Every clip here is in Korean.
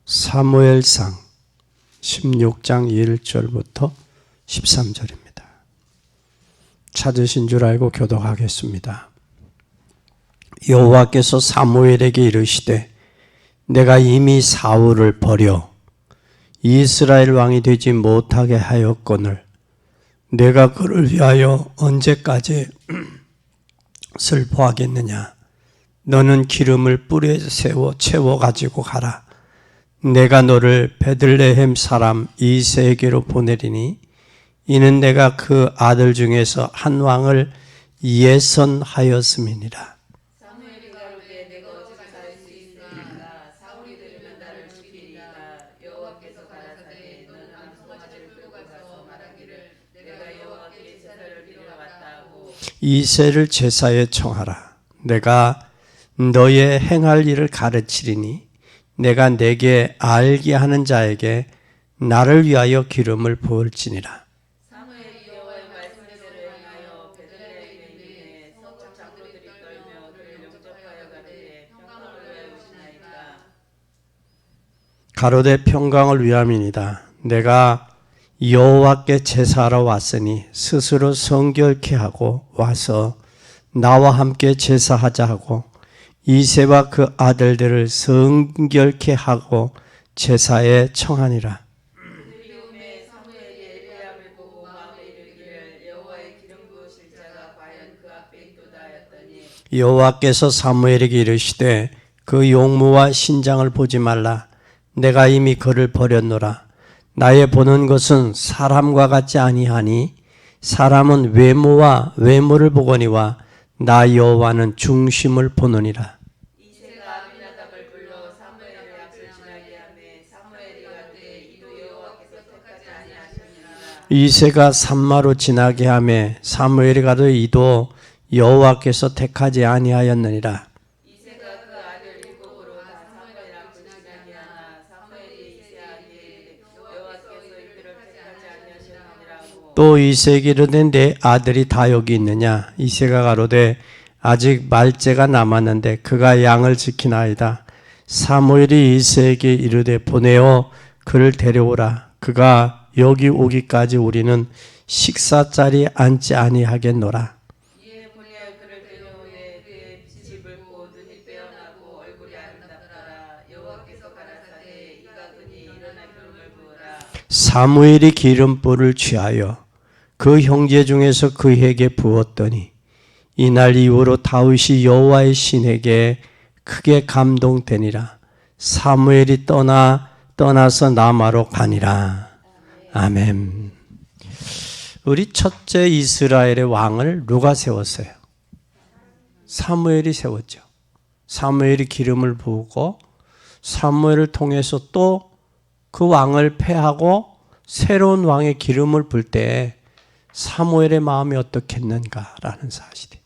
사무엘상 16장 1절부터 13절입니다. 찾으신 줄 알고 교독하겠습니다. 여호와께서 사무엘에게 이르시되 내가 이미 사울을 버려 이스라엘 왕이 되지 못하게 하였거늘 내가 그를 위하여 언제까지 슬퍼하겠느냐. 너는 기름을 뿔에 채워 가지고 가라. 내가 너를 베들레헴 사람 이새에게로 보내리니 이는 내가 그 아들 중에서 한 왕을 예선하였음이니라. 사무엘이 가로되 내가 어찌 살 수 있으리까 사울이 들으면 나를 죽이리이다. 여호와께서 가라사대 너는 암송아지를 끌고 가서 말하기를 내가 여호와께 제사를 드리러 왔다 하고 이새를 제사에 청하라. 내가 너의 행할 일을 가르치리니 내가 내게 알게 하는 자에게 나를 위하여 기름을 부을지니라. 사무엘이 여호와의 말씀대로 행하여 베들레헴에 이르매 서쪽 장로들이 떨며 그를 영접하여 가되 평강을 위하여 오시나이다. 가로되 평강을 위함이니이다. 내가 여호와께 제사하러 왔으니 스스로 성결케 하고 와서 나와 함께 제사하자 하고 이새와 그 아들들을 성결케 하고 제사에 청하니라. 그들이 오매 사무엘이 엘리압을 보고 마음에 이르기를 여호와의 기름 부으실 자가 과연 그 앞에 있도다 하였더니 여호와께서 사무엘에게 이르시되 그 용모와 신장을 보지 말라. 내가 이미 그를 버렸노라. 나의 보는 것은 사람과 같지 아니하니 사람은 외모와 외모를 보거니와 나 여호와는 중심을 보느니라. 이새가 아비나답을 불러 사무엘의 앞을 지나게 하매 사무엘이 가되 이도 여호와께서 택하지 아니하셨느니라. 이새가 산마로 지나게 하매 사무엘이 가되 이도 여호와께서 택하지 아니하였느니라. 이새가 그 아들 일곱으로 다 사무엘 앞을 지나게 하나 사무엘이 이새에게 여호와께서 이들을 택하지 아니하셨느니라 하고 또 이새에게 이르되 내 아들이 다 여기 있느냐. 이새가 가로되 아직 말째가 남았는데 그가 양을 지키나이다. 사무엘이 이새에게 이르되 보내어 그를 데려오라. 그가 여기 오기까지 우리는 식사자리에 앉지 아니하겠노라. 이에 보내어 그를 데려오되 그의 빛이 붉고 눈이 빼어나고 얼굴이 아름답더라. 여호와께서 가라사대 이가 그니 일어나 기름을 부으라. 사무엘이 기름불을 취하여 그 형제 중에서 그에게 부었더니 이날 이후로 다윗이 여호와의 신에게 크게 감동되니라. 사무엘이 떠나서 라마로 가니라. 아멘. 우리 첫째 이스라엘의 왕을 누가 세웠어요? 사무엘이 세웠죠. 사무엘이 기름을 부으고 사무엘을 통해서 또 그 왕을 패하고 새로운 왕의 기름을 불 때 사무엘의 마음이 어떻겠는가라는 사실이.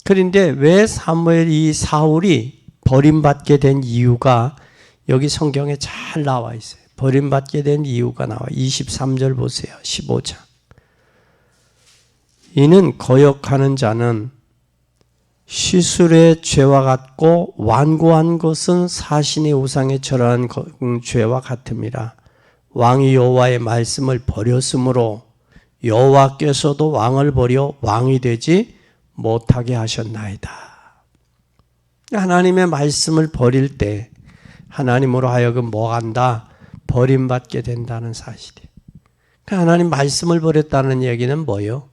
그런데 왜 이 사울이 버림받게 된 이유가 여기 성경에 잘 나와 있어요. 버림받게 된 이유가 나와. 23절 보세요. 15장. 이는 거역하는 자는 시술의 죄와 같고 완고한 것은 사신의 우상에 절하는 죄와 같음이라. 왕이 여호와의 말씀을 버렸으므로 여호와께서도 왕을 버려 왕이 되지 못하게 하셨나이다. 하나님의 말씀을 버릴 때 하나님으로 하여금 뭐 한다? 버림받게 된다는 사실이에요. 하나님 말씀을 버렸다는 얘기는 뭐예요?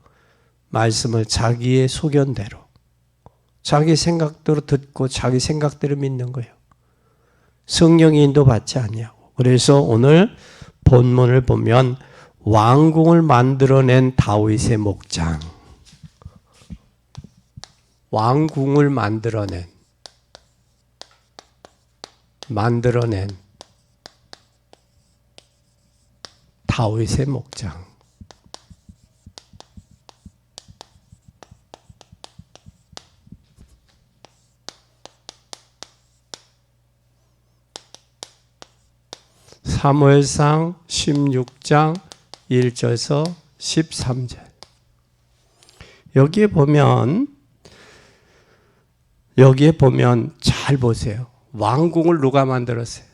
말씀을 자기의 소견대로 자기 생각대로 듣고 자기 생각대로 믿는 거예요. 성령의 인도받지 아니하고. 그래서 오늘 본문을 보면 왕궁을 만들어낸 다윗의 목장, 왕궁을 만들어낸 다윗의 목장. 사무엘상 16장 1절에서 13절. 여기에 보면 잘 보세요. 왕궁을 누가 만들었어요?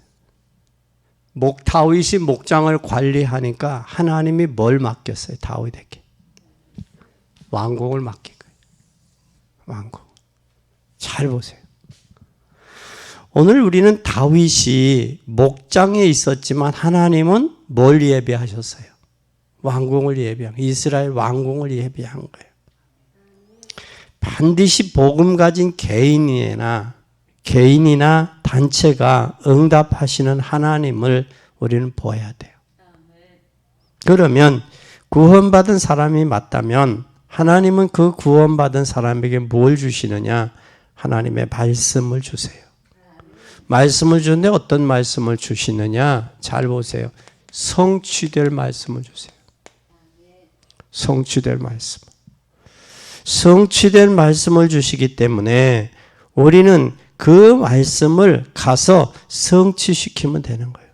다윗이 목장을 관리하니까 하나님이 뭘 맡겼어요? 다윗에게. 왕궁을 맡긴 거예요. 왕궁. 잘 보세요. 오늘 우리는 다윗이 목장에 있었지만 하나님은 뭘 예비하셨어요? 왕궁을 예비한, 이스라엘 왕궁을 예비한 거예요. 반드시 복음 가진 개인이나 단체가 응답하시는 하나님을 우리는 보아야 돼요. 그러면 구원받은 사람이 맞다면 하나님은 그 구원받은 사람에게 뭘 주시느냐? 하나님의 말씀을 주세요. 말씀을 주는데 어떤 말씀을 주시느냐? 잘 보세요. 성취될 말씀을 주세요. 성취될 말씀. 성취될 말씀을 주시기 때문에 우리는 그 말씀을 가서 성취시키면 되는 거예요.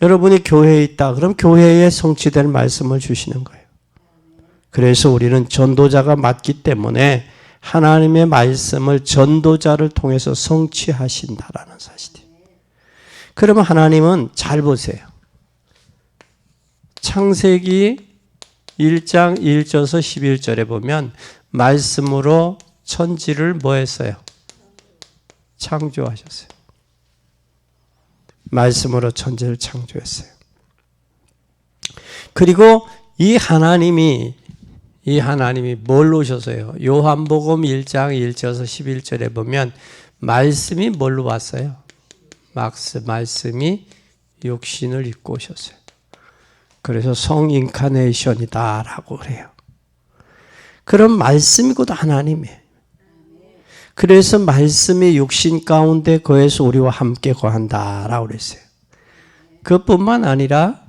여러분이 교회에 있다. 그럼 교회에 성취될 말씀을 주시는 거예요. 그래서 우리는 전도자가 맞기 때문에 하나님의 말씀을 전도자를 통해서 성취하신다라는 사실이에요. 그러면 하나님은 잘 보세요. 창세기 1장 1절에서 11절에 보면 말씀으로 천지를 뭐 했어요? 창조하셨어요. 말씀으로 천지를 창조했어요. 그리고 이 하나님이 뭘 오셔서요? 요한복음 1장 1절에서 11절에 보면 말씀이 뭘로 왔어요? 말씀이 육신을 입고 오셨어요. 그래서 성인카네이션이다라고 그래요. 그럼 말씀이 곧 하나님이에요. 그래서 말씀이 육신 가운데 거해서 우리와 함께 거한다라고 그랬어요. 그뿐만 아니라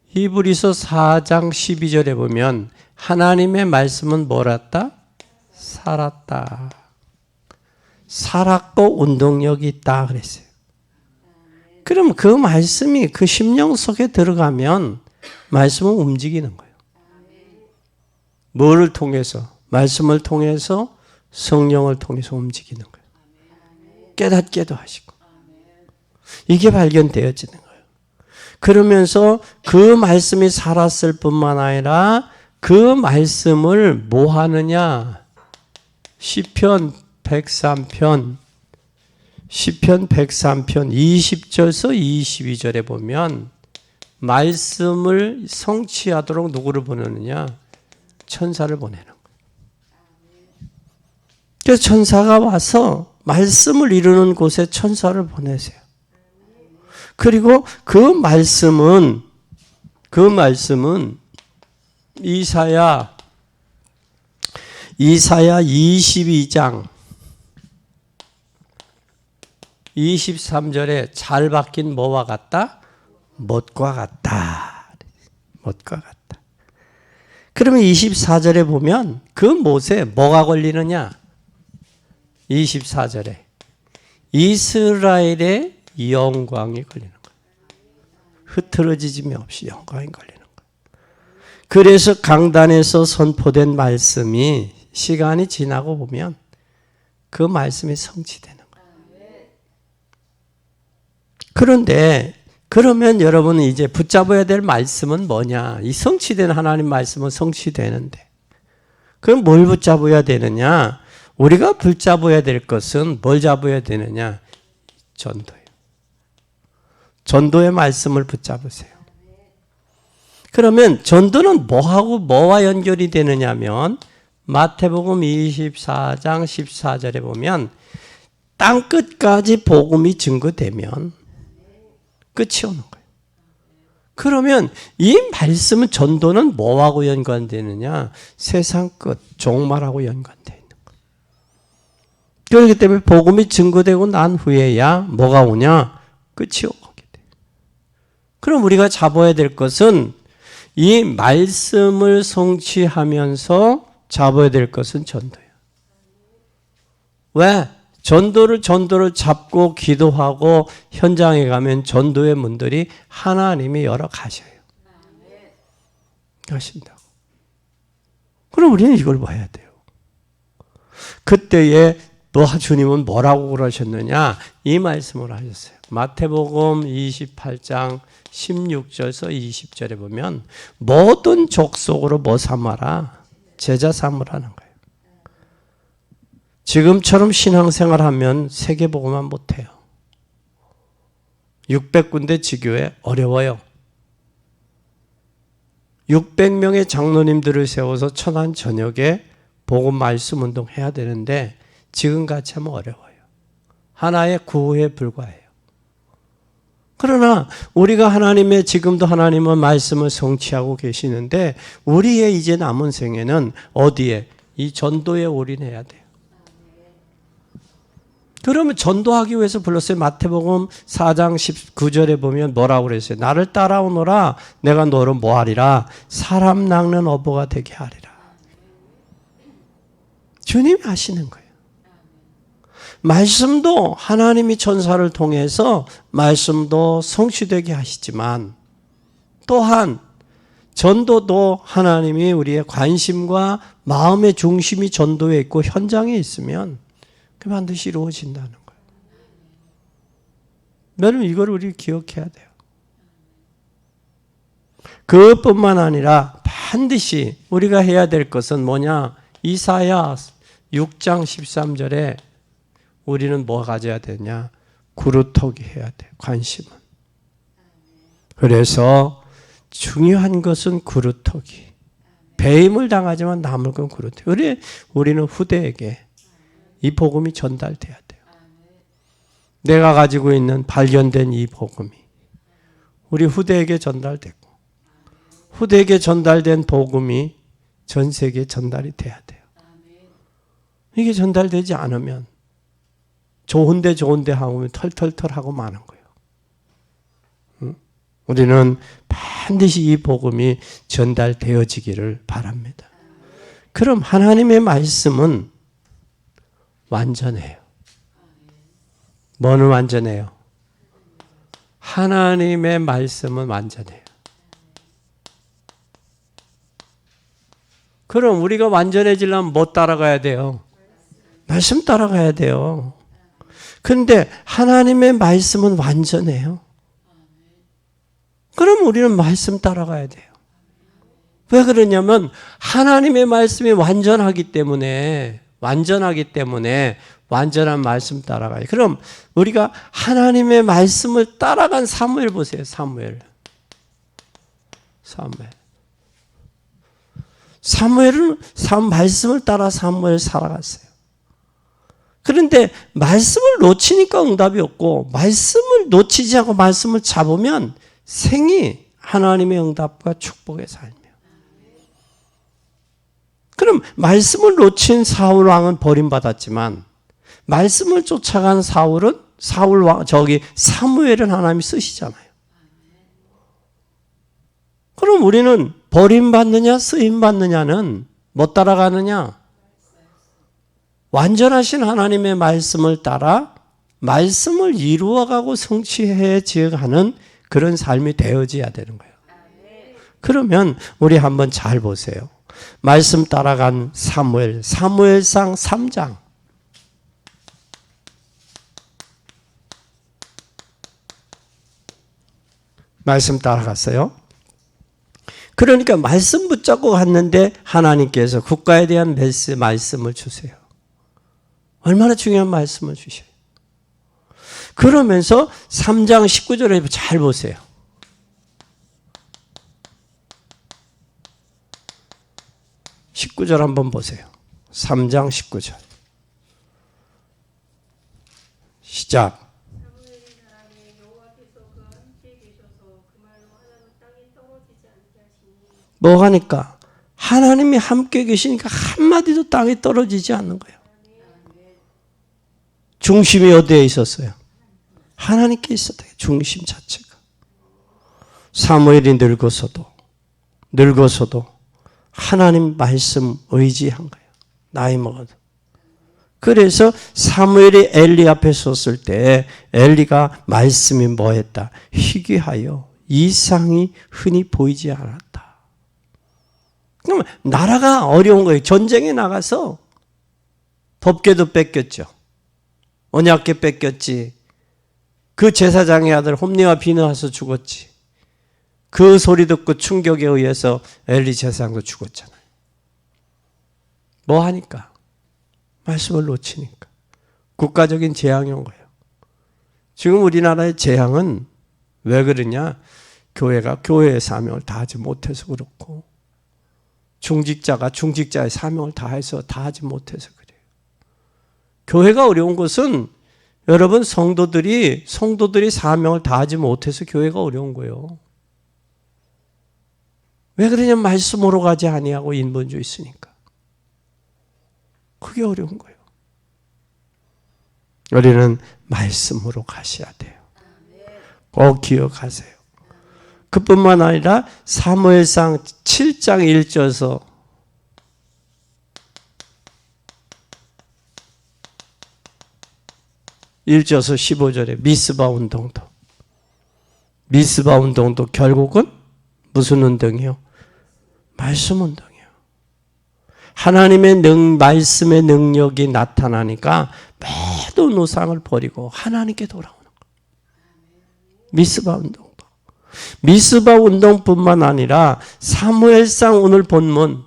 히브리서 4장 12절에 보면 하나님의 말씀은 뭐랬다? 살았다. 살았고 운동력이 있다 그랬어요. 그럼 그 말씀이 그 심령 속에 들어가면 말씀은 움직이는 거예요. 뭐를 통해서? 말씀을 통해서 성령을 통해서 움직이는 거예요. 깨닫게도 하시고. 이게 발견되어지는 거예요. 그러면서 그 말씀이 살았을 뿐만 아니라 그 말씀을 뭐 하느냐? 시편 103편 20절에서 22절에 보면 말씀을 성취하도록 누구를 보내느냐? 천사를 보내는 거예요. 그래서 천사가 와서 말씀을 이루는 곳에 천사를 보내세요. 그리고 그 말씀은 이사야 22장 23절에 잘 박힌 뭐와 같다? 못과 같다. 못과 같다. 그러면 24절에 보면 그 못에 뭐가 걸리느냐? 24절에 이스라엘의 영광이 걸리는 거예요. 흐트러지짐이 없이 영광이 걸리는 거예요. 그래서 강단에서 선포된 말씀이 시간이 지나고 보면 그 말씀이 성취되는 거예요. 그런데 그러면 여러분은 이제 붙잡아야 될 말씀은 뭐냐? 이 성취된 하나님 말씀은 성취되는데 그럼 뭘 붙잡아야 되느냐? 우리가 붙잡아야 될 것은 뭘 잡아야 되느냐? 전도예요. 전도의 말씀을 붙잡으세요. 그러면 전도는 뭐하고 뭐와 연결이 되느냐면 마태복음 24장 14절에 보면 땅끝까지 복음이 증거되면 끝이 오는 거예요. 그러면 이 말씀은 전도는 뭐하고 연관되느냐? 세상 끝, 종말하고 연관되어 있는 거예요. 그렇기 때문에 복음이 증거되고 난 후에야 뭐가 오냐? 끝이 오게 돼요. 그럼 우리가 잡아야 될 것은 이 말씀을 성취하면서 잡아야 될 것은 전도예요. 왜? 전도를 잡고 기도하고 현장에 가면 전도의 문들이 하나님이 열어 가셔요. 가신다고. 그럼 우리는 이걸 봐야 돼요. 그때에 너 주님은 뭐라고 그러셨느냐? 이 말씀을 하셨어요. 마태복음 28장 16절에서 20절에 보면 모든 족속으로 뭐 삼아라? 제자 삼으라는 거예요. 지금처럼 신앙생활하면 세계복음만 못해요. 600군데 지교회 어려워요. 600명의 장로님들을 세워서 천안 전역에 복음 말씀 운동 해야 되는데 지금같이 하면 어려워요. 하나의 구호에 불과해요. 그러나 우리가 하나님의 지금도 하나님은 말씀을 성취하고 계시는데 우리의 이제 남은 생애는 어디에? 이 전도에 올인해야 돼요. 그러면 전도하기 위해서 불렀어요. 마태복음 4장 19절에 보면 뭐라고 그랬어요? 나를 따라오너라 내가 너를 뭐하리라? 사람 낚는 어부가 되게 하리라. 주님이 하시는 거예요. 말씀도 하나님이 천사를 통해서 말씀도 성취되게 하시지만 또한 전도도 하나님이 우리의 관심과 마음의 중심이 전도에 있고 현장에 있으면 그 반드시 이루어진다는 거예요. 여러분 이걸 우리 기억해야 돼요. 그것뿐만 아니라 반드시 우리가 해야 될 것은 뭐냐? 이사야 6장 13절에 우리는 뭐 가져야 되냐? 구루터기 해야 돼. 관심은. 그래서 중요한 것은 구루터기. 배임을 당하지만 남을 건 구루터기. 우리는 후대에게 이 복음이 전달돼야 돼요. 내가 가지고 있는 발견된 이 복음이 우리 후대에게 전달되고 후대에게 전달된 복음이 전 세계에 전달이 돼야 돼요. 이게 전달되지 않으면 좋은데 하면 털털털 하고 마는 거예요. 응? 우리는 반드시 이 복음이 전달되어지기를 바랍니다. 그럼 하나님의 말씀은 완전해요. 뭐는 완전해요? 하나님의 말씀은 완전해요. 그럼 우리가 완전해지려면 뭐 따라가야 돼요? 말씀 따라가야 돼요. 그런데 하나님의 말씀은 완전해요. 그럼 우리는 말씀 따라가야 돼요. 왜 그러냐면 하나님의 말씀이 완전하기 때문에 완전한 말씀 따라가요. 그럼 우리가 하나님의 말씀을 따라간 사무엘 보세요. 사무엘은 말씀을 따라 사무엘 살아갔어요. 그런데 말씀을 놓치니까 응답이 없고 말씀을 놓치지 않고 말씀을 잡으면 생이 하나님의 응답과 축복의 삶이에요. 그럼 말씀을 놓친 사울 왕은 버림받았지만 말씀을 쫓아간 사무엘은 하나님이 쓰시잖아요. 그럼 우리는 버림받느냐 쓰임받느냐는 뭐 따라가느냐? 완전하신 하나님의 말씀을 따라 말씀을 이루어가고 성취해가는 그런 삶이 되어져야 되는 거예요. 그러면 우리 한번 잘 보세요. 말씀 따라간 사무엘상 3장. 말씀 따라갔어요. 그러니까 말씀 붙잡고 갔는데 하나님께서 국가에 대한 말씀을 주세요. 얼마나 중요한 말씀을 주셔요. 그러면서 3장 19절에 잘 보세요. 19절 한번 보세요. 3장 19절. 시작. 뭐가 하니까? 하나님이 함께 계시니까 한마디도 땅에 떨어지지 않는 거예요. 중심이 어디에 있었어요? 하나님께 있었다. 중심 자체가. 사무엘이 늙어서도 하나님 말씀 의지한 거예요. 나이 먹어도. 그래서 사무엘이 엘리 앞에 섰을 때 엘리가 말씀이 뭐했다? 희귀하여 이상이 흔히 보이지 않았다. 그러면 나라가 어려운 거예요. 전쟁에 나가서 법궤도 뺏겼죠. 언약궤 뺏겼지. 그 제사장의 아들 홈리와 비느하스 죽었지. 그 소리 듣고 충격에 의해서 엘리 제사장도 죽었잖아요. 뭐 하니까? 말씀을 놓치니까. 국가적인 재앙이 온 거예요. 지금 우리나라의 재앙은 왜 그러냐? 교회가 교회의 사명을 다하지 못해서 그렇고, 중직자가 중직자의 사명을 다해서 다하지 못해서 그래요. 교회가 어려운 것은 여러분 성도들이 사명을 다하지 못해서 교회가 어려운 거예요. 왜 그러냐? 말씀으로 가지 아니하고 인본주의 있으니까. 그게 어려운 거예요. 우리는 말씀으로 가셔야 돼요. 꼭 기억하세요. 그뿐만 아니라 사무엘상 7장 1절에서 15절에 미스바 운동도 결국은 무슨 운동이요? 말씀 운동이에요. 하나님의 말씀의 능력이 나타나니까 모든 우상을 버리고 하나님께 돌아오는 거예요. 미스바 운동뿐만 아니라 사무엘상 오늘 본문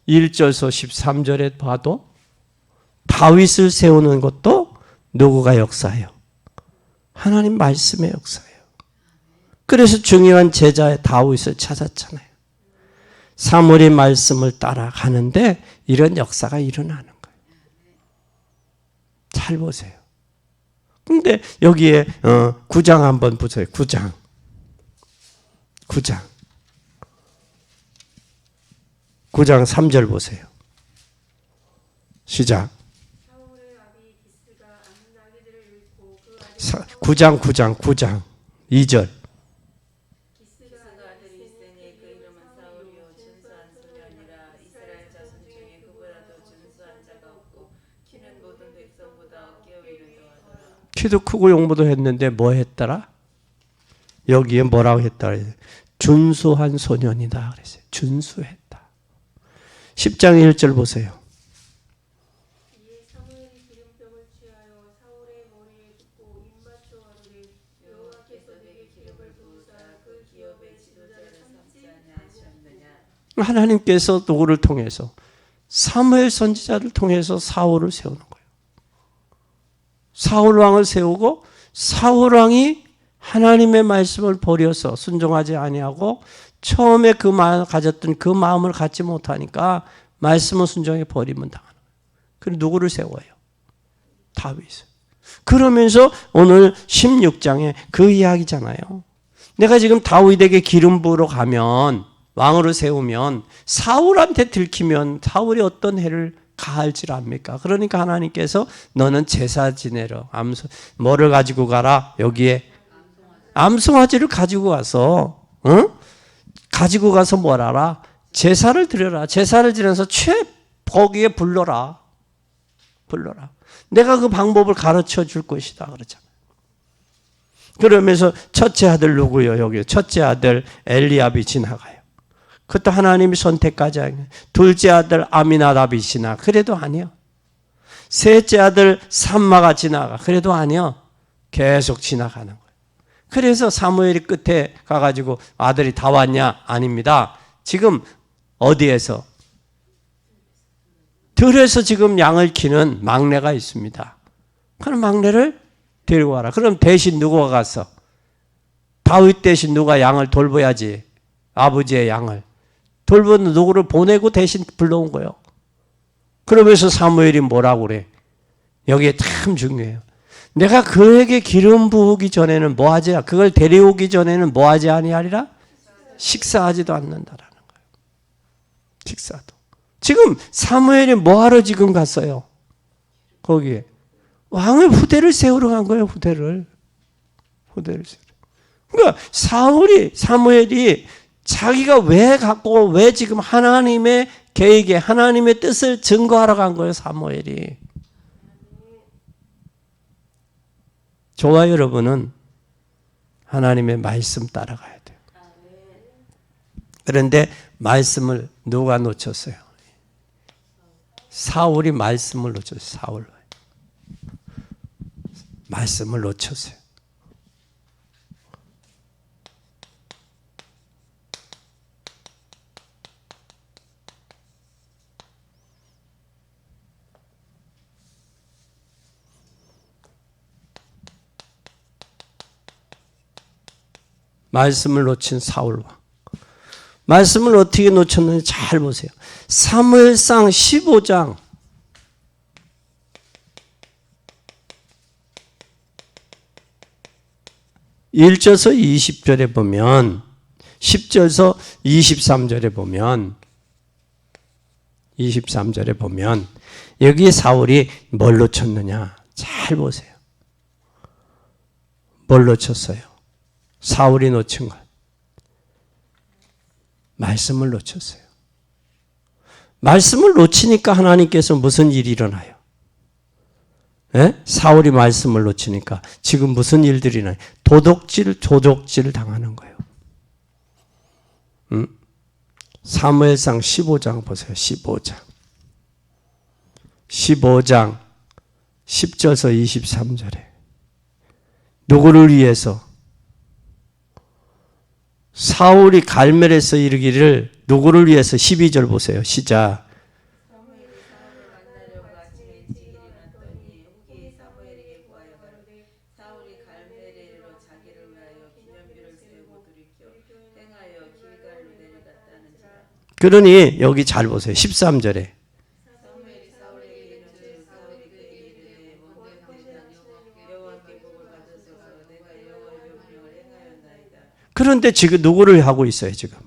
1절에서 13절에 봐도 다윗을 세우는 것도 누구가 역사예요? 하나님 말씀의 역사예요. 그래서 중요한 제자의 다윗을 찾았잖아요. 사무엘의 말씀을 따라가는데 이런 역사가 일어나는 거예요. 잘 보세요. 근데 여기에 9장 한번 보세요. 9장 3절 보세요. 시작. 9장 2절. 키도 크고 용모도 했는데 뭐 했더라? 여기에 뭐라고 했더라? 준수한 소년이다 그랬어요. 준수했다. 10장 1절 보세요. 하나님께서 누구를 통해서? 사무엘 선지자를 통해서 사울을 세우는 거예요. 사울 왕을 세우고 사울 왕이 하나님의 말씀을 버려서 순종하지 아니하고 처음에 가졌던 그 마음을 갖지 못하니까 말씀을 순종해 버리면 당하는 거예요. 그럼 누구를 세워요? 다윗을. 그러면서 오늘 16장에 그 이야기잖아요. 내가 지금 다윗에게 기름 부으러 가면 왕으로 세우면 사울한테 들키면 사울이 어떤 해를 가할지 압니까? 그러니까 하나님께서 너는 제사 지내러 뭐를 가지고 가라? 여기에 암송아지를 가지고 가서 가지고 가서 뭘 하라? 제사를 드려라. 제사를 지내서 거기에 불러라. 내가 그 방법을 가르쳐 줄 것이다. 그러잖아요. 그러면서 첫째 아들 누구요? 여기 첫째 아들 엘리압이 지나가요. 그것도 하나님이 선택까지 하는. 둘째 아들 아미나답이 지나. 그래도 아니요. 셋째 아들 삼마가 지나가. 그래도 아니요. 계속 지나가는 거예요. 그래서 사무엘이 끝에 가가지고 아들이 다 왔냐? 아닙니다. 지금 어디에서? 들에서 지금 양을 키는 막내가 있습니다. 그럼 막내를 데리고 와라. 그럼 대신 누가 가서? 다윗 대신 누가 양을 돌봐야지. 아버지의 양을. 돌보는 누구를 보내고 대신 불러온 거예요. 그러면서 사무엘이 뭐라고 그래? 여기에 참 중요해요. 내가 그에게 기름 부으기 전에는 뭐 하지? 그걸 데려오기 전에는 뭐 하지 아니하리라? 식사하지도 않는다라는 거예요. 식사도. 지금 사무엘이 뭐 하러 지금 갔어요? 거기에. 왕의 후대를 세우러 간 거예요, 후대를 세우러. 그러니까 사무엘이 자기가 왜 지금 하나님의 계획에 하나님의 뜻을 증거하러 간 거예요, 사무엘이. 저와 여러분은 하나님의 말씀 따라가야 돼요. 그런데 말씀을 누가 놓쳤어요? 사울이 말씀을 놓쳤어요. 사울. 말씀을 놓쳤어요. 말씀을 놓친 사울왕. 말씀을 어떻게 놓쳤는지 잘 보세요. 사무엘상 15장 1절에서 20절에 보면 10절에서 23절에 보면 여기 사울이 뭘 놓쳤느냐 잘 보세요. 뭘 놓쳤어요? 사울이 놓친 것. 말씀을 놓쳤어요. 말씀을 놓치니까 하나님께서 무슨 일이 일어나요? 사울이 말씀을 놓치니까 지금 무슨 일들이 나요? 도적질 당하는 거예요. 사무엘상 15장 보세요. 15장 10절에서 23절에 누구를 위해서? 사울이 갈멜에서 이르기를 누구를 위해서? 12절 보세요. 시작. 사무엘이 사울을 만나려고 아침에 일찍 일어났더니 후기 사무엘에게 구하여 가로되 사울이 갈멜에로 자기를 위하여 기념비를 세우고 돌이켜 행하여 길갈로 내려갔다는지라. 그러니 여기 잘 보세요. 13절에 사무엘이 사울에게 이르되 사울이 그에게 이르되 먼저 되시던 여호와께 복을 받으소서 내가 여호와의 명령을 행하였나이다. 그런데 지금 누구를 하고 있어요? 지금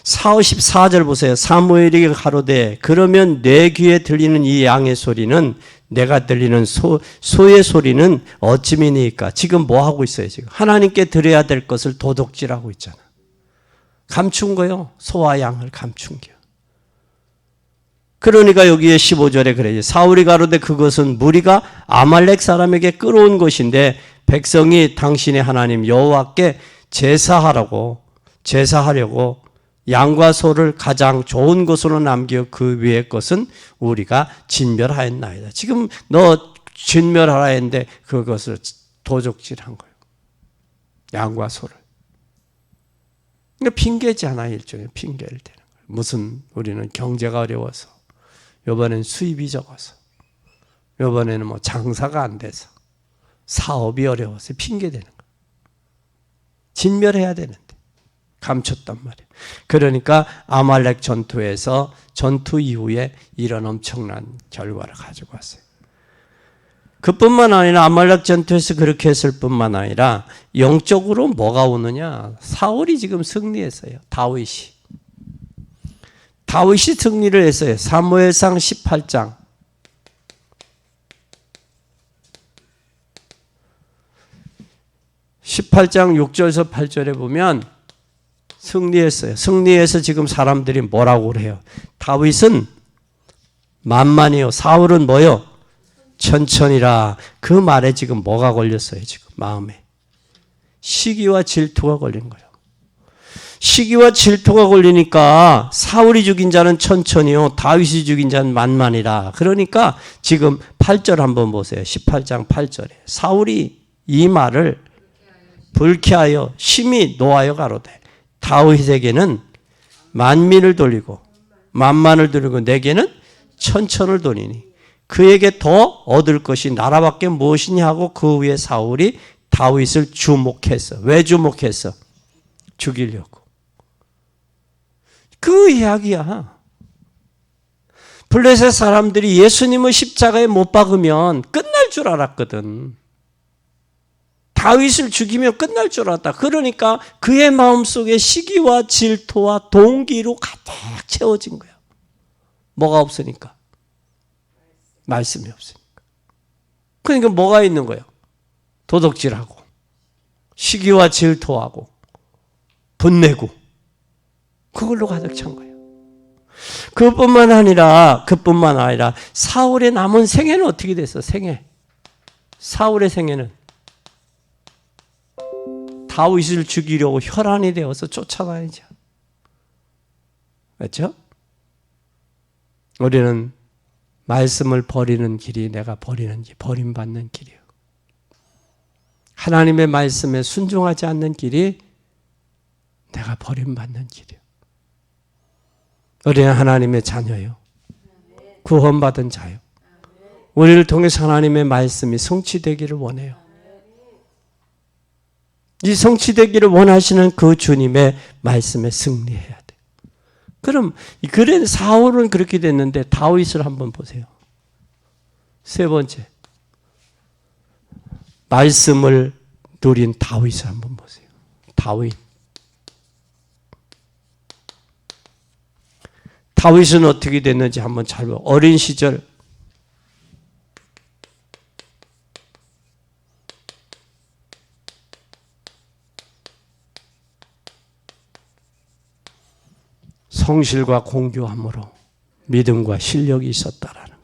14절 보세요. 사무엘에게 가로되 그러면 내 귀에 들리는 이 양의 소리는 내가 들리는 소의 소리는 어찌미니까? 지금 뭐 하고 있어요? 지금 하나님께 드려야 될 것을 도둑질하고 있잖아. 감춘 거요. 소와 양을 감춘 겨. 그러니까 여기에 15절에 그래요. 사울이 가로되 그것은 무리가 아말렉 사람에게 끌어온 것인데 백성이 당신의 하나님 여호와께 제사하려고 양과 소를 가장 좋은 것으로 남겨 그 위의 것은 우리가 진멸하였나이다. 지금 너 진멸하라 했는데 그것을 도적질한 거예요. 양과 소를. 그러니까 핑계지 않아. 일종의 핑계를 대는 거예요. 무슨 우리는 경제가 어려워서, 이번엔 수입이 적어서, 이번에는 뭐 장사가 안 돼서, 사업이 어려워서 핑계대는 거예요. 진멸해야 되는데 감췄단 말이에요. 그러니까 아말렉 전투에서 전투 이후에 이런 엄청난 결과를 가지고 왔어요. 그뿐만 아니라 아말렉 전투에서 그렇게 했을 뿐만 아니라 영적으로 뭐가 오느냐? 사울이 지금 승리했어요. 다윗이 승리를 했어요. 사무엘상 18장 6절에서 8절에 보면 승리했어요. 승리해서 지금 사람들이 뭐라고 그래요? 다윗은 만만이요. 사울은 뭐요? 천천히라. 그 말에 지금 뭐가 걸렸어요? 지금 마음에. 시기와 질투가 걸린 거예요. 시기와 질투가 걸리니까 사울이 죽인 자는 천천히요. 다윗이 죽인 자는 만만이라. 그러니까 지금 8절 한번 보세요. 18장 8절에. 사울이 이 말을 불쾌하여 심히 노하여 가로되 다윗에게는 만민을 돌리고 만만을 돌리고 내게는 천천을 돌리니 그에게 더 얻을 것이 나라밖에 무엇이냐 하고 그 후에 사울이 다윗을 주목했어. 왜 주목했어? 죽이려고. 그 이야기야. 블레셋 사람들이 예수님을 십자가에 못 박으면 끝날 줄 알았거든. 다윗을 죽이면 끝날 줄 알았다. 그러니까 그의 마음속에 시기와 질투와 동기로 가득 채워진 거야. 뭐가 없으니까? 말씀이 없으니까. 그러니까 뭐가 있는 거예요? 도둑질하고 시기와 질투하고 분내고 그걸로 가득 찬 거예요. 그뿐만 아니라 사울의 남은 생애는 어떻게 됐어? 사울의 생애는 다윗을 죽이려고 혈안이 되어서 쫓아다니죠. 그렇죠? 우리는 말씀을 버리는 길이 내가 버리는 길, 버림받는 길이에요. 하나님의 말씀에 순종하지 않는 길이 내가 버림받는 길이에요. 우리는 하나님의 자녀예요. 구원받은 자예요. 우리를 통해서 하나님의 말씀이 성취되기를 원해요. 이 성취되기를 원하시는 그 주님의 말씀에 승리해야 돼요. 그럼 그래 사울은 그렇게 됐는데 다윗을 한번 보세요. 세 번째, 말씀을 누린 다윗을 한번 보세요. 다윗은 어떻게 됐는지 한번 잘 보세요. 어린 시절 성실과 공교함으로 믿음과 실력이 있었다라는 거예요.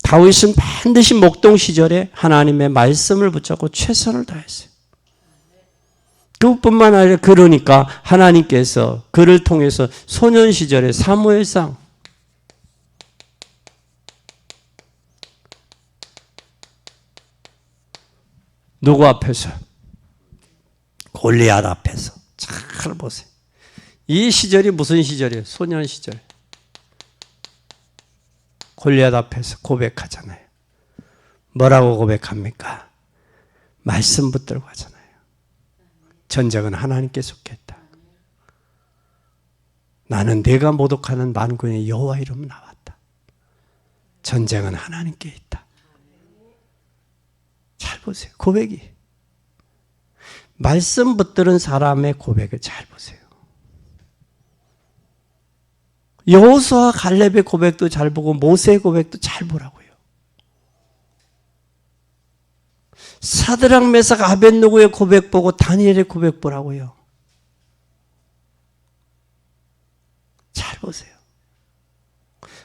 다윗은 반드시 목동 시절에 하나님의 말씀을 붙잡고 최선을 다했어요. 그뿐만 아니라 그러니까 하나님께서 그를 통해서 소년 시절에 사무엘상 누구 앞에서? 골리앗 앞에서. 잘 보세요. 이 시절이 무슨 시절이에요? 소년 시절. 골리앗 앞에서 고백하잖아요. 뭐라고 고백합니까? 말씀 붙들고 하잖아요. 전쟁은 하나님께 속했다. 나는 내가 모독하는 만군의 여호와 이름 나왔다. 전쟁은 하나님께 있다. 잘 보세요. 고백이. 말씀 붙들은 사람의 고백을 잘 보세요. 여호수아 갈렙의 고백도 잘 보고 모세의 고백도 잘 보라고요. 사드락 메삭 아벳느고의 고백 보고 다니엘의 고백 보라고요. 잘 보세요.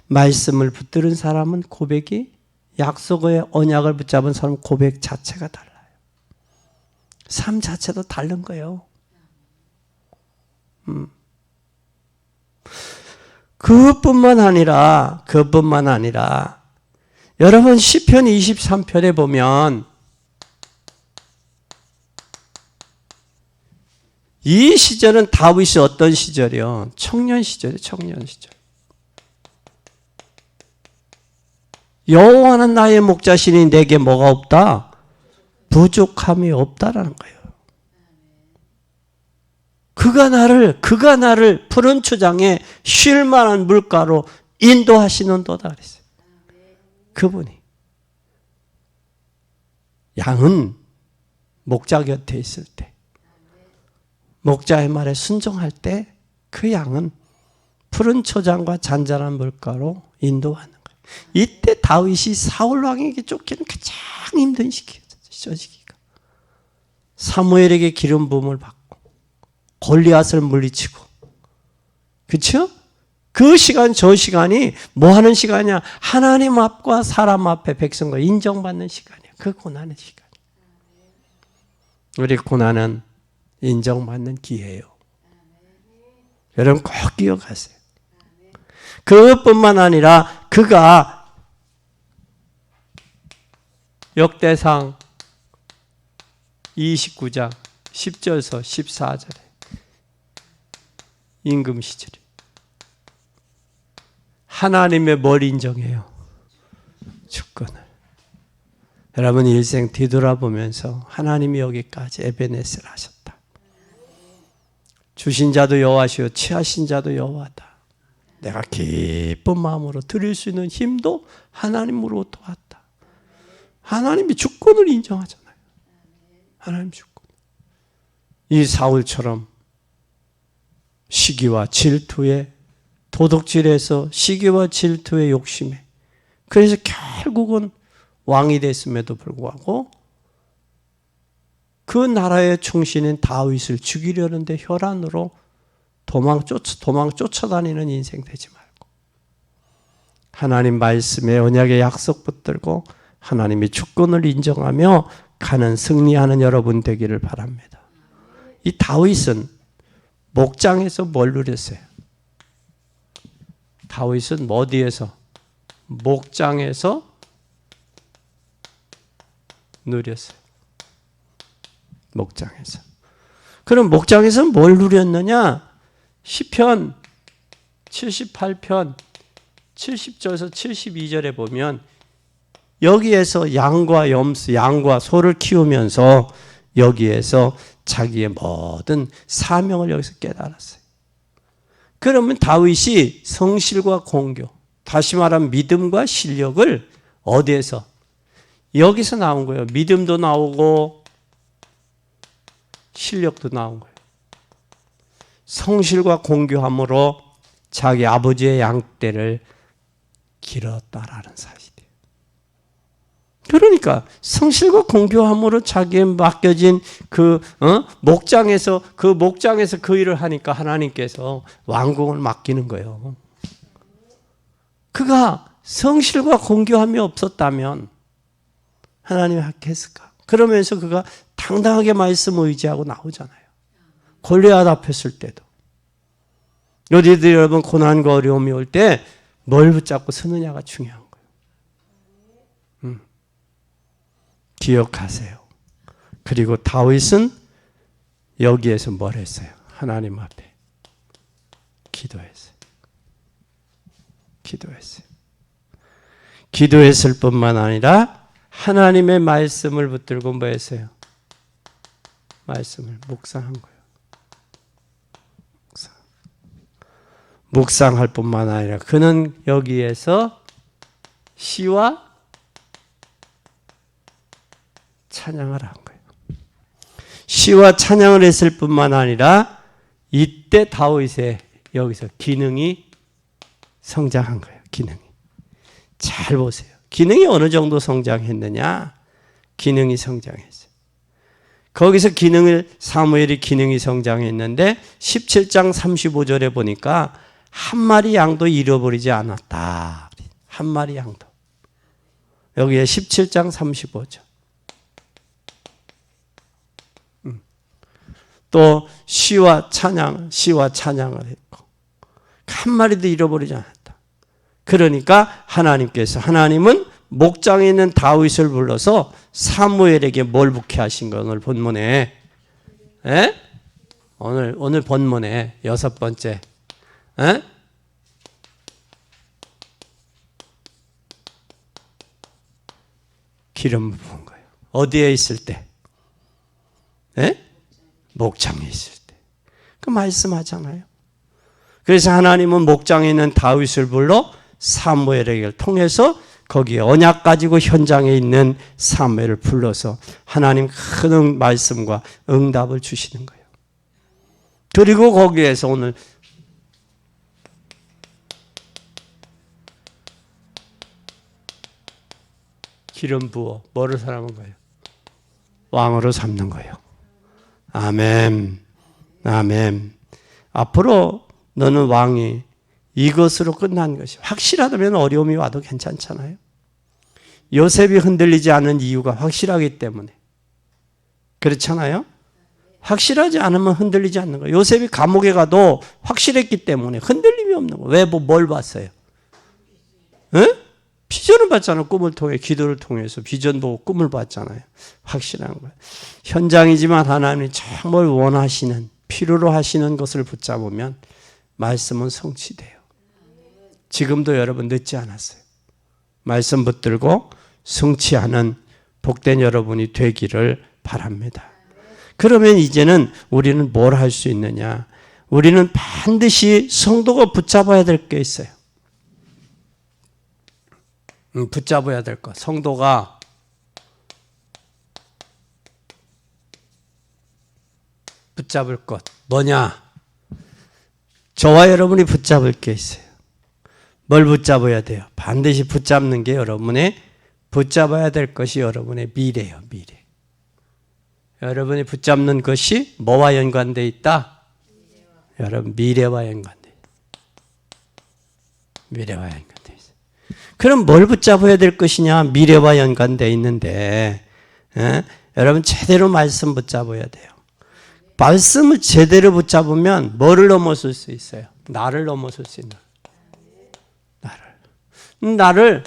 말씀을 붙들은 사람은 고백이, 약속의 언약을 붙잡은 사람은 고백 자체가 달라요. 삶 자체도 다른 거예요. 그것뿐만 아니라 여러분 시편 23편에 보면 이 시절은 다윗이 어떤 시절이요? 청년 시절이에요. 청년 시절. 여호와는 나의 목자시니 내게 뭐가 없다? 부족함이 없다라는 거예요. 그가 나를 푸른 초장에 쉴 만한 물가로 인도하시는도다 그랬어요. 그분이. 양은 목자 곁에 있을 때, 목자의 말에 순종할 때 그 양은 푸른 초장과 잔잔한 물가로 인도하는 거예요. 이때 다윗이 사울 왕에게 쫓기는 가장 힘든 시기가. 사무엘에게 기름 부음을 받고 골리앗을 물리치고, 그렇죠? 그 시간 저 시간이 뭐 하는 시간이야? 하나님 앞과 사람 앞에 백성과 인정받는 시간이야. 그 고난의 시간. 우리 고난은 인정받는 기회예요. 여러분 꼭 기억하세요. 그것뿐만 아니라 그가 역대상 29장 10절서 14절에 임금 시절이 하나님의 뭘 인정해요? 주권을. 여러분 일생 뒤돌아보면서 하나님이 여기까지 에베네스를 하셨다. 주신 자도 여호와시요 취하신 자도 여호와다. 내가 기쁜 마음으로 드릴 수 있는 힘도 하나님으로부터 왔다. 하나님이 주권을 인정하잖아요. 하나님 주권. 이 사울처럼 시기와 질투에, 도둑질에서 시기와 질투의 욕심에, 그래서 결국은 왕이 됐음에도 불구하고 그 나라의 충신인 다윗을 죽이려는데 혈안으로 도망 쫓아다니는 인생 되지 말고 하나님 말씀의 언약의 약속 붙들고 하나님이 주권을 인정하며 가는 승리하는 여러분 되기를 바랍니다. 이 다윗은 목장에서 뭘 누렸어요? 다윗은 어디에서? 목장에서 누렸어요. 목장에서. 그럼 목장에서 뭘 누렸느냐? 시편 78편 70절에서 72절에 보면 여기에서 양과 염소, 양과 소를 키우면서 여기에서 자기의 모든 사명을 여기서 깨달았어요. 그러면 다윗이 성실과 공교, 다시 말하면 믿음과 실력을 어디에서? 여기서 나온 거예요. 믿음도 나오고 실력도 나온 거예요. 성실과 공교함으로 자기 아버지의 양떼를 기렀다라는 사실이에요. 그러니까 성실과 공교함으로 자기에 맡겨진 그 목장에서 그 일을 하니까 하나님께서 왕궁을 맡기는 거예요. 그가 성실과 공교함이 없었다면 하나님이 했을까? 그러면서 그가 당당하게 말씀 의지하고 나오잖아요. 골리앗 앞에 설 때도. 우리들 여러분 고난과 어려움이 올 때 뭘 붙잡고 서느냐가 중요한 거예요. 기억하세요. 그리고 다윗은 여기에서 뭘 했어요? 하나님 앞에 기도했어요. 기도했을 뿐만 아니라 하나님의 말씀을 붙들고 뭐 했어요? 말씀을 묵상한 거예요. 묵상할 뿐만 아니라 그는 여기에서 시와 찬양을 한 거예요. 시와 찬양을 했을 뿐만 아니라 이때 다윗의 여기서 기능이 성장한 거예요. 기능이. 잘 보세요. 기능이 어느 정도 성장했느냐? 기능이 성장했어요. 거기서 사무엘이 기능이 성장했는데 17장 35절에 보니까 한 마리 양도 잃어버리지 않았다. 한 마리 양도. 여기에 17장 35절. 또 시와 찬양을 했고 한 마리도 잃어버리지 않았다. 그러니까 하나님은 목장에 있는 다윗을 불러서 사무엘에게 뭘 묵게 하신 거 오늘 본문에 오늘 본문에 6번째 기름 부은 거예요. 어디에 있을 때? 목장에 있을 때. 그 말씀하잖아요. 그래서 하나님은 목장에 있는 다윗을 불러 사무엘에게 통해서 거기에 언약 가지고 현장에 있는 사무엘을 불러서 하나님 큰 말씀과 응답을 주시는 거예요. 그리고 거기에서 오늘 기름 부어 뭐를 삼는 거예요? 왕으로 삼는 거예요. 아멘. 아멘. 앞으로 너는 왕이 이것으로 끝난 것이 확실하다면 어려움이 와도 괜찮잖아요. 요셉이 흔들리지 않은 이유가 확실하기 때문에 그렇잖아요. 확실하지 않으면 흔들리지 않는 거예요. 요셉이 감옥에 가도 확실했기 때문에 흔들림이 없는 거예요. 왜 뭘 봤어요? 비전을 봤잖아요. 꿈을 통해 기도를 통해서 비전 보고 꿈을 봤잖아요. 확실한 거예요. 현장이지만 하나님이 정말 원하시는 필요로 하시는 것을 붙잡으면 말씀은 성취돼요. 지금도 여러분 늦지 않았어요. 말씀 붙들고 성취하는 복된 여러분이 되기를 바랍니다. 그러면 이제는 우리는 뭘 할 수 있느냐? 우리는 반드시 성도가 붙잡아야 될 게 있어요. 붙잡아야 될 것. 성도가 붙잡을 것. 뭐냐? 저와 여러분이 붙잡을 게 있어요. 뭘 붙잡아야 돼요? 반드시 붙잡는 게 붙잡아야 될 것이 여러분의 미래예요. 미래. 여러분이 붙잡는 것이 뭐와 연관되어 있다? 여러분 미래와 연관되어 있어요. 미래와 연관되어 있어요. 그럼 뭘 붙잡아야 될 것이냐? 미래와 연관되어 있는데 여러분 제대로 말씀 붙잡아야 돼요. 말씀을 제대로 붙잡으면 뭐를 넘어설 수 있어요? 나를 넘어설 수 있는. 나를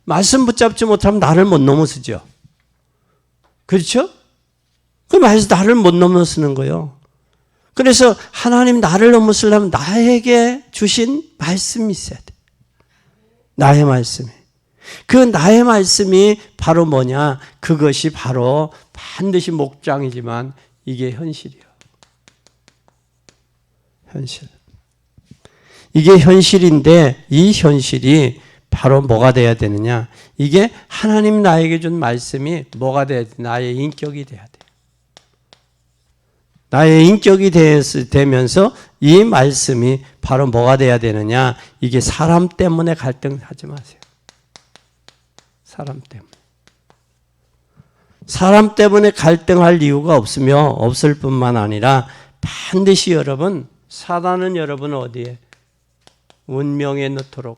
말씀 붙잡지 못하면 나를 못 넘어서죠. 그렇죠? 그 말씀 나를 못 넘어서는 거예요. 그래서 하나님 나를 넘어서려면 나에게 주신 말씀이 있어야 돼. 나의 말씀이. 그 나의 말씀이 바로 뭐냐? 그것이 바로 반드시 목장이지만 이게 현실이에요. 현실. 이게 현실인데 이 현실이 바로 뭐가 돼야 되느냐? 이게 하나님 나에게 준 말씀이 뭐가 돼야 돼? 나의 인격이 돼야 돼. 나의 인격이 되면서 이 말씀이 바로 뭐가 돼야 되느냐? 이게 사람 때문에 갈등하지 마세요. 사람 때문에. 사람 때문에 갈등할 이유가 없을 뿐만 아니라 반드시 여러분, 사단은 여러분 어디에? 운명에 넣도록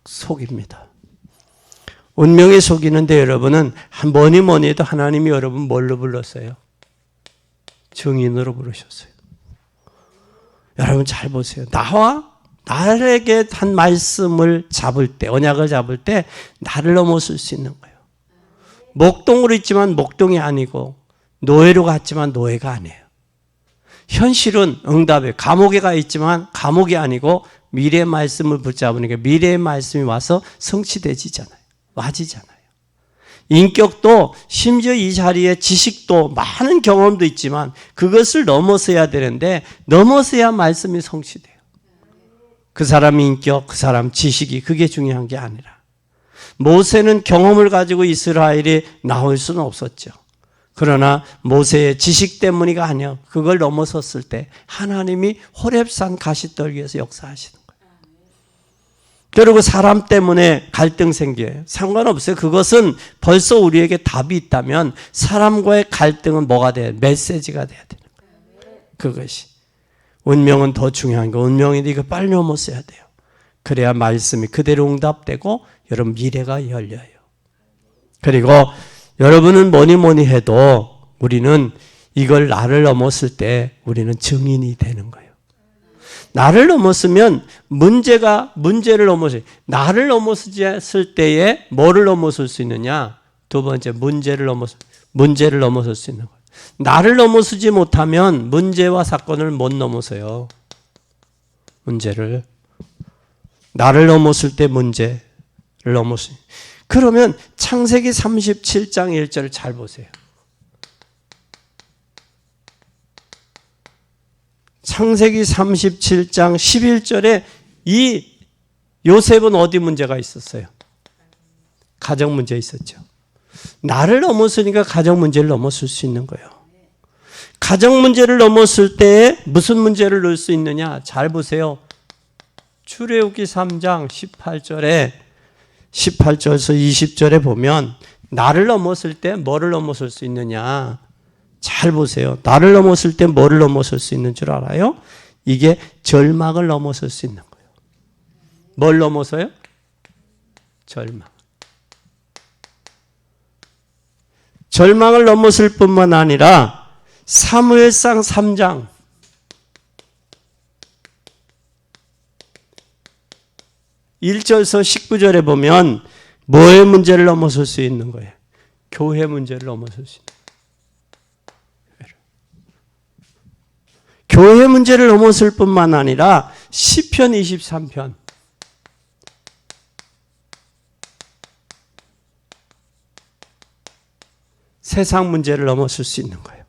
속입니다. 운명에 속이는데 여러분은 뭐니 해도 하나님이 여러분 뭘로 불렀어요? 증인으로 부르셨어요. 여러분 잘 보세요. 나에게 한 말씀을 잡을 때, 언약을 잡을 때 나를 넘어설 수 있는 거예요. 목동으로 있지만 목동이 아니고 노예로 갔지만 노예가 아니에요. 현실은 응답에 감옥에 가 있지만 감옥이 아니고 미래의 말씀을 붙잡으니까 미래의 말씀이 와서 성취되지잖아요. 와지잖아요. 인격도 심지어 이 자리에 지식도 많은 경험도 있지만 그것을 넘어서야 되는데 넘어서야 말씀이 성취돼요. 그 사람 인격, 그 사람 지식이 그게 중요한 게 아니라 모세는 경험을 가지고 이스라엘이 나올 수는 없었죠. 그러나 모세의 지식 때문이가 아니요. 그걸 넘어섰을 때 하나님이 호렙산 가시떨기에서 역사하시는 거예요. 그리고 사람 때문에 갈등 생겨요. 상관없어요. 그것은 벌써 우리에게 답이 있다면 사람과의 갈등은 뭐가 돼야 돼요? 메시지가 돼야 되는 거예요. 그것이. 운명은 더 중요한 거. 운명인데 이거 빨리 넘어서야 돼요. 그래야 말씀이 그대로 응답되고 여러분 미래가 열려요. 그리고 여러분은 뭐니 해도 우리는 이걸 나를 넘었을 때 우리는 증인이 되는 거예요. 나를 넘었으면 문제를 넘어서 나를 넘었을 때에 뭐를 넘어설 수 있느냐? 두 번째 문제를 넘어설 수 있는 거예요. 나를 넘어서지 못하면 문제와 사건을 못 넘어서요. 문제를 나를 넘었을 때 문제를 넘었어요. 그러면 창세기 37장 1절을 잘 보세요. 창세기 37장 11절에 이 요셉은 어디 문제가 있었어요? 가정 문제 있었죠. 나를 넘었으니까 가정 문제를 넘었을 수 있는 거예요. 가정 문제를 넘었을 때 무슨 문제를 넣을 수 있느냐? 잘 보세요. 출애굽기 3장 18절에서 20절에 보면 나를 넘었을 때 뭐를 넘어설 수 있느냐? 잘 보세요. 나를 넘었을 때 뭐를 넘어설 수 있는 줄 알아요? 이게 절망을 넘어설 수 있는 거예요. 뭘 넘어서요? 절망. 절망을 넘었을 뿐만 아니라 사무엘상 3장 1절에서 19절에 보면 뭐의 문제를 넘어설 수 있는 거예요? 교회 문제를 넘어설 수 있는 거예요. 교회 문제를 넘어설 뿐만 아니라 시편 23편 세상 문제를 넘어설 수 있는 거예요.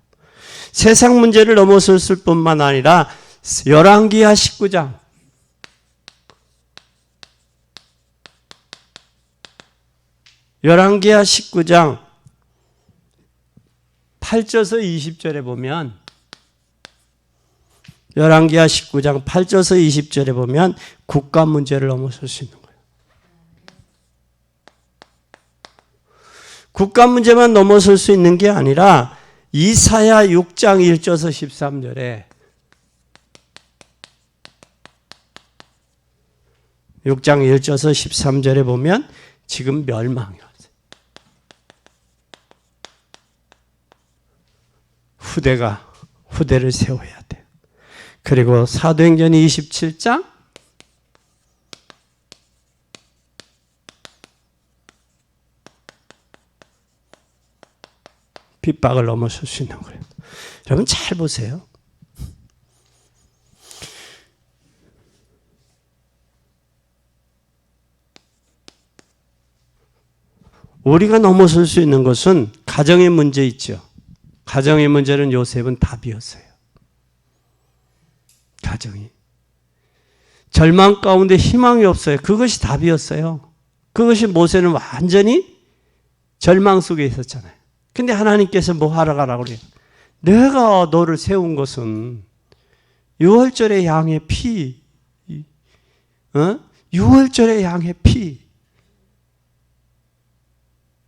세상 문제를 넘어설 뿐만 아니라 열왕기하 19장 열왕기하 19장 8절에서 20절에 보면 열왕기하 19장 8절에서 20절에 보면 국가 문제를 넘어설 수 있는 거예요. 국가 문제만 넘어설 수 있는 게 아니라 이사야 6장 1절에서 13절에 6장 1절에서 13절에 보면 지금 멸망이 왔어요. 후대를 세워야 돼요. 그리고 사도행전 27장 핍박을 넘어설 수 있는 거예요. 여러분 잘 보세요. 우리가 넘어설 수 있는 것은 가정의 문제 있죠. 가정의 문제는 요셉은 답이었어요. 가정이. 절망 가운데 희망이 없어요. 그것이 답이었어요. 그것이 모세는 완전히 절망 속에 있었잖아요. 근데 하나님께서 뭐 하러 가라고 그래요? 내가 너를 세운 것은 유월절의 양의 피, 유월절의 양의 피,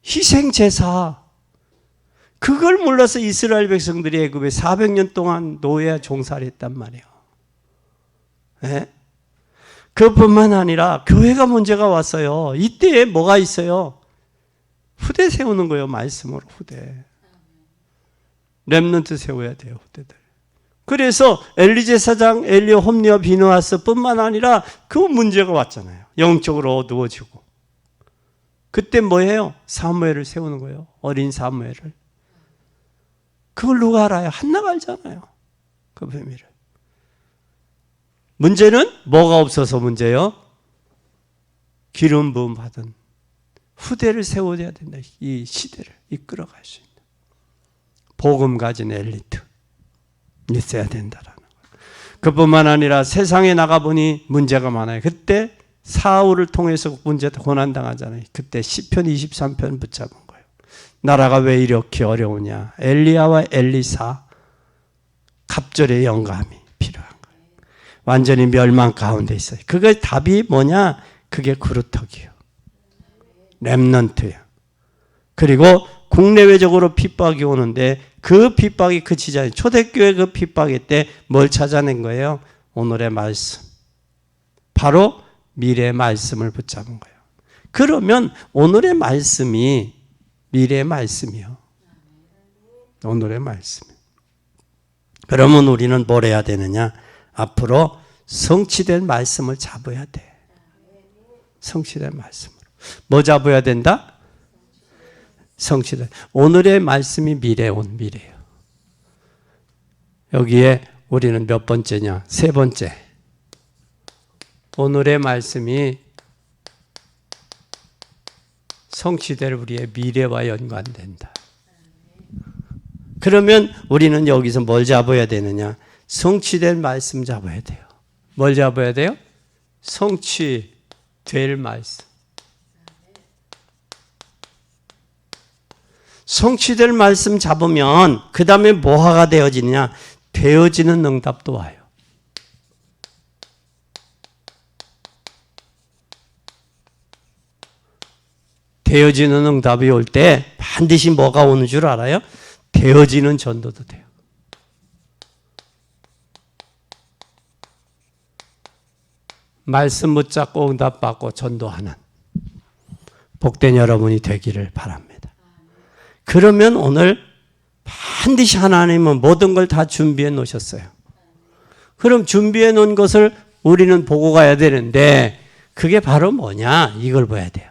희생제사, 그걸 몰라서 이스라엘 백성들이 애굽에 400년 동안 노예와 종살이 했단 말이에요. 네? 그뿐만 아니라 교회가 문제가 왔어요. 이때에 뭐가 있어요? 후대 세우는 거예요. 말씀으로 후대. 렘넌트 세워야 돼요. 후대들. 그래서 엘리 제사장, 엘리야, 홈리와 비느하스 뿐만 아니라 그 문제가 왔잖아요. 영적으로 어두워지고. 그때 뭐예요? 사무엘을 세우는 거예요. 어린 사무엘을. 그걸 누가 알아요? 한나가 알잖아요. 그 비밀을. 문제는 뭐가 없어서 문제요? 기름 부음 받은 후대를 세워야 된다. 이 시대를 이끌어갈 수 있는 복음 가진 엘리트 있어야 된다라는 거예요. 그뿐만 아니라 세상에 나가보니 문제가 많아요. 그때 사울을 통해서 문제도 고난당하잖아요. 그때 시편 23편 붙잡은 거예요. 나라가 왜 이렇게 어려우냐. 엘리야와 엘리사 갑절의 영감이 필요한 거예요. 완전히 멸망 가운데 있어요. 그게 답이 뭐냐? 그게 그루터기예요. 렘넌트예요. 그리고 국내외적으로 핍박이 오는데 그 핍박이 그치지 않아요. 초대교회 그 핍박일 때 뭘 찾아낸 거예요? 오늘의 말씀. 바로 미래의 말씀을 붙잡은 거예요. 그러면 오늘의 말씀이 미래의 말씀이요. 오늘의 말씀. 그러면 우리는 뭘 해야 되느냐? 앞으로 성취된 말씀을 잡아야 돼. 성취된 말씀으로. 뭐 잡아야 된다? 성취된. 오늘의 말씀이 미래예요. 여기에 우리는 몇 번째냐? 세 번째. 오늘의 말씀이 성취될 우리의 미래와 연관된다. 그러면 우리는 여기서 뭘 잡아야 되느냐? 성취된 말씀 잡아야 돼요. 뭘 잡아야 돼요? 성취될 말씀. 성취될 말씀 잡으면 그 다음에 뭐가 되어지느냐? 되어지는 응답도 와요. 되어지는 응답이 올 때 반드시 뭐가 오는 줄 알아요? 되어지는 전도도 돼요. 말씀 붙잡고 응답받고 전도하는 복된 여러분이 되기를 바랍니다. 그러면 오늘 반드시 하나님은 모든 걸 다 준비해 놓으셨어요. 그럼 준비해 놓은 것을 우리는 보고 가야 되는데 그게 바로 뭐냐? 이걸 봐야 돼요.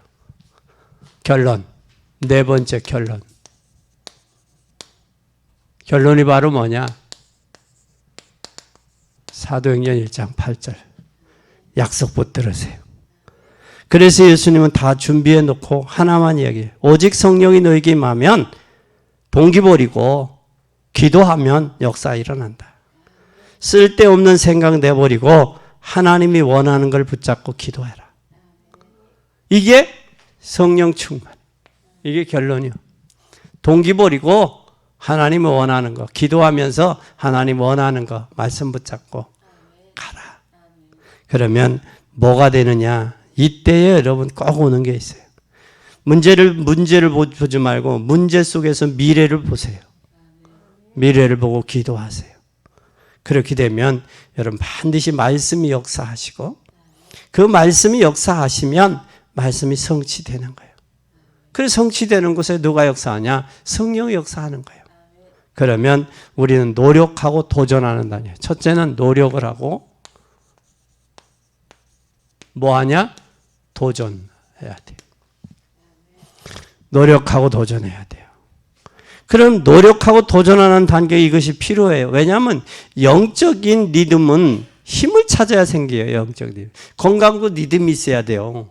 결론. 네 번째 결론. 결론이 바로 뭐냐? 사도행전 1장 8절. 약속 붙들으세요. 그래서 예수님은 다 준비해 놓고 하나만 이야기해요. 오직 성령이 너에게 임하면 동기 버리고 기도하면 역사 일어난다. 쓸데없는 생각 내버리고 하나님이 원하는 걸 붙잡고 기도해라. 이게 성령 충만. 이게 결론이요. 동기 버리고 하나님이 원하는 거, 기도하면서 하나님 원하는 거 말씀 붙잡고 가라. 그러면 뭐가 되느냐? 이때에 여러분 꼭 오는 게 있어요. 문제를 보지 말고 문제 속에서 미래를 보세요. 미래를 보고 기도하세요. 그렇게 되면 여러분 반드시 말씀이 역사하시고 그 말씀이 역사하시면 말씀이 성취되는 거예요. 그래서 성취되는 곳에 누가 역사하냐? 성령이 역사하는 거예요. 그러면 우리는 노력하고 도전하는 단계. 첫째는 노력을 하고 뭐하냐? 도전해야 돼요. 노력하고 도전해야 돼요. 그럼 노력하고 도전하는 단계 이것이 필요해요. 왜냐하면 영적인 리듬은 힘을 찾아야 생겨요. 영적 리듬. 건강도 리듬이 있어야 돼요.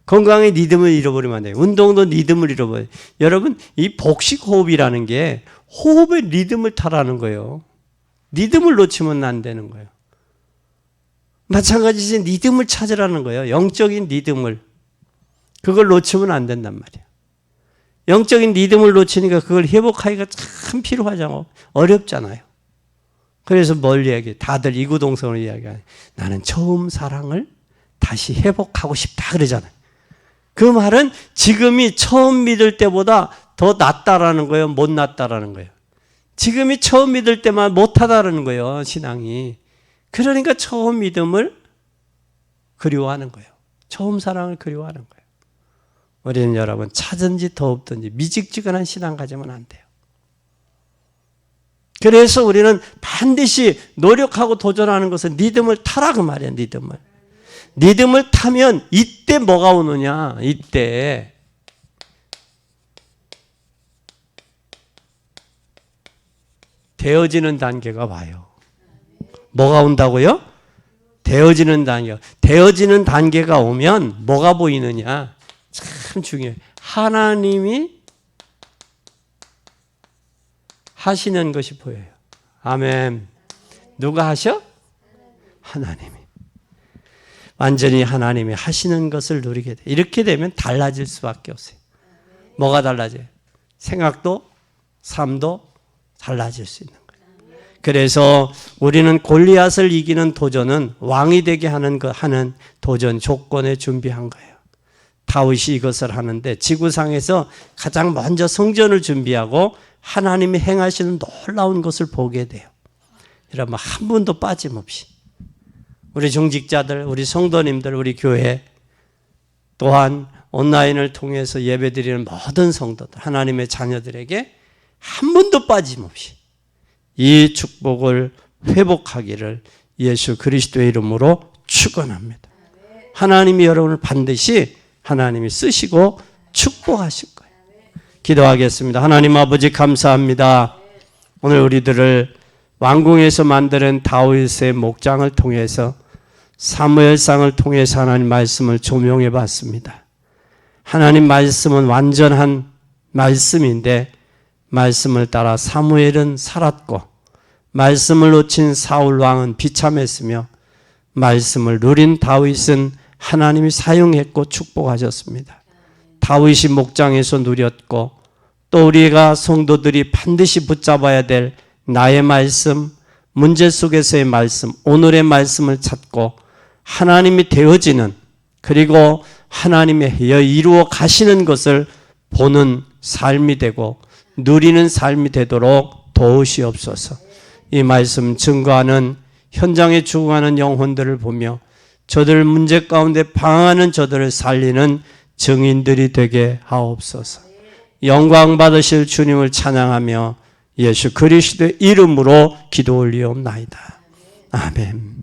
건강의 리듬을 잃어버리면 안 돼요. 운동도 리듬을 잃어버려요. 여러분 이 복식 호흡이라는 게 호흡의 리듬을 타라는 거예요. 리듬을 놓치면 안 되는 거예요. 마찬가지로 리듬을 찾으라는 거예요. 영적인 리듬을. 그걸 놓치면 안 된단 말이에요. 영적인 리듬을 놓치니까 그걸 회복하기가 참 필요하잖아요. 어렵잖아요. 그래서 뭘 이야기해? 다들 이구동성으로 이야기하는 나는 처음 사랑을 다시 회복하고 싶다 그러잖아요. 그 말은 지금이 처음 믿을 때보다 더 낫다라는 거예요? 못 낫다라는 거예요? 지금이 처음 믿을 때만 못하다라는 거예요. 신앙이. 그러니까 처음 믿음을 그리워하는 거예요. 처음 사랑을 그리워하는 거예요. 우리는 여러분 차든지 더없든지 미직지근한 신앙 가지면 안 돼요. 그래서 우리는 반드시 노력하고 도전하는 것은 리듬을 타라 그 말이에요. 리듬을. 리듬을 타면 이때 뭐가 오느냐. 이때 되어지는 단계가 와요. 뭐가 온다고요? 되어지는 단계. 되어지는 단계가 오면 뭐가 보이느냐. 참 중요해요. 하나님이 하시는 것이 보여요. 아멘. 누가 하셔? 하나님이. 완전히 하나님이 하시는 것을 누리게 돼. 이렇게 되면 달라질 수밖에 없어요. 뭐가 달라져요? 생각도 삶도 달라질 수 있는 거예요. 그래서 우리는 골리앗을 이기는 도전은 왕이 되게 하는 도전 조건에 준비한 거예요. 다윗이 이것을 하는데 지구상에서 가장 먼저 성전을 준비하고 하나님이 행하시는 놀라운 것을 보게 돼요. 여러분 한 분도 빠짐없이 우리 중직자들, 우리 성도님들, 우리 교회 또한 온라인을 통해서 예배드리는 모든 성도들, 하나님의 자녀들에게 한 분도 빠짐없이 이 축복을 회복하기를 예수 그리스도의 이름으로 축원합니다. 하나님이 여러분을 반드시 하나님이 쓰시고 축복하실 거예요. 기도하겠습니다. 하나님 아버지 감사합니다. 오늘 우리들을 왕궁에서 만드는 다윗의 목장을 통해서 사무엘상을 통해서 하나님 말씀을 조명해 봤습니다. 하나님 말씀은 완전한 말씀인데 말씀을 따라 사무엘은 살았고 말씀을 놓친 사울 왕은 비참했으며 말씀을 누린 다윗은 하나님이 사용했고 축복하셨습니다. 다윗이 목장에서 누렸고 또 우리가 성도들이 반드시 붙잡아야 될 나의 말씀, 문제 속에서의 말씀, 오늘의 말씀을 찾고 하나님이 되어지는 그리고 하나님의 이루어 가시는 것을 보는 삶이 되고 누리는 삶이 되도록 도우시옵소서. 이 말씀 증거하는 현장에 죽어가는 영혼들을 보며 저들 문제 가운데 방황하는 저들을 살리는 증인들이 되게 하옵소서. 영광 받으실 주님을 찬양하며 예수 그리스도의 이름으로 기도 올리옵나이다. 아멘.